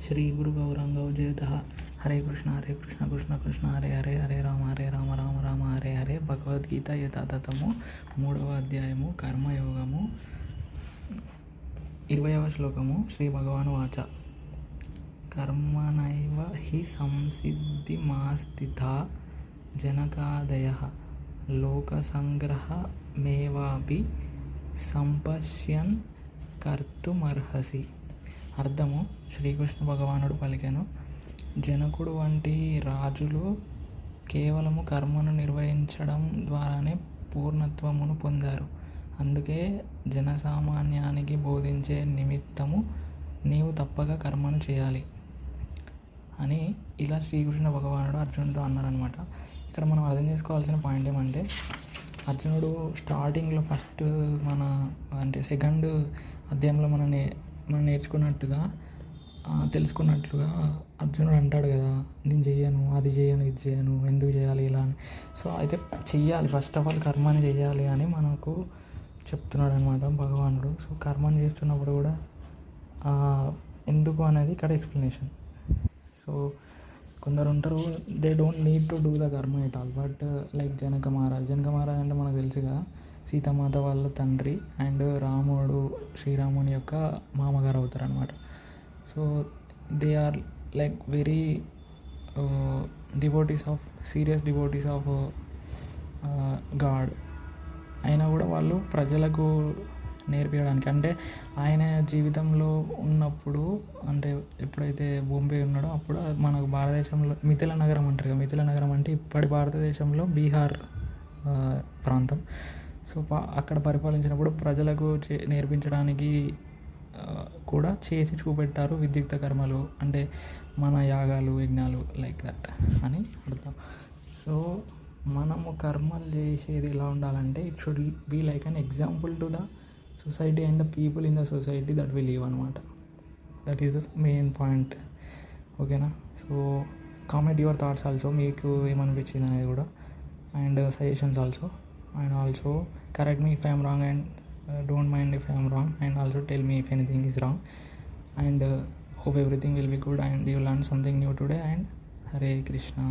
శ్రీ గురు గౌరాంగౌ జయత. హరే కృష్ణ కృష్ణ కృష్ణ హరే హరే, హరే రామ రామ రామ హరే హరే. భగవద్గీత యథాతథము 3వ అధ్యాయము కర్మయోగము 20వ శ్లోకము. శ్రీ భగవాను వాచ కర్మణైవ హి సంసిద్ధిమాస్థితా జనకాదయః లోకసంగ్రహమేవాపి సంపశ్యన్ కర్తుమర్హసి. అర్థము: శ్రీకృష్ణ భగవానుడు పలికెను, జనకుడు వంటి రాజులు కేవలము కర్మను నిర్వహించడం ద్వారానే పూర్ణత్వమును పొందారు. అందుకే జనసామాన్యానికి బోధించే నిమిత్తము నీవు తప్పక కర్మను చేయాలి అని ఇలా శ్రీకృష్ణ భగవానుడు అర్జునుడితో అన్నారనమాట. ఇక్కడ మనం అర్థం చేసుకోవాల్సిన పాయింట్ ఏమంటే, అర్జునుడు స్టార్టింగ్లో ఫస్ట్ సెకండ్ అధ్యాయంలో మనం నేర్చుకున్నట్టుగా తెలుసుకున్నట్లుగా అర్జునుడు అంటాడు కదా, నేను చెయ్యను, అది చేయను, ఇది చేయను, ఎందుకు చేయాలి ఇలా అని. సో అయితే చెయ్యాలి, ఫస్ట్ ఆఫ్ ఆల్ కర్మని చెయ్యాలి అని మనకు చెప్తున్నాడు అనమాట భగవానుడు. సో కర్మని చేస్తున్నప్పుడు కూడా ఎందుకు అనేది ఇక్కడ ఎక్స్ప్లెనేషన్. సో కొందరు ఉంటారు, they don't need to do the karma at all, but like Janaka Maharaj అంటే మనకు తెలుసుగా, సీతామాత వాళ్ళ తండ్రి అండ్ రాముడు శ్రీరాముని యొక్క మామగారు అవుతారు అనమాట. So they are like very serious devotees of God. అయినా కూడా వాళ్ళు ప్రజలకు నేర్పించడానికి, అంటే ఆయన జీవితంలో ఉన్నప్పుడు, అంటే ఎప్పుడైతే బాంబే ఉన్నాడో అప్పుడు మనకు భారతదేశంలో మిథిల నగరం అంటారు కదా, మిథిల నగరం అంటే ఇప్పటి భారతదేశంలో బీహార్ ప్రాంతం. సో అక్కడ పరిపాలించినప్పుడు ప్రజలకు నేర్పించడానికి కూడా చేసి చూపెట్టారు విద్యుక్త కర్మలు, అంటే మన యాగాలు యజ్ఞాలు లైక్ దట్ అని అర్థం. సో మనము కర్మలు చేసేది ఎలా ఉండాలంటే, it should be like an example to the society and the people in the society that we live అనమాట. That is the main point. ఓకేనా? So comment your thoughts also, మీకు ఏమనిపించింది అనేది కూడా, and suggestions also, and also correct me if I am wrong, and don't mind if I am wrong, and also tell me if anything is wrong, and hope everything will be good and you learn something new today. And Hare Krishna.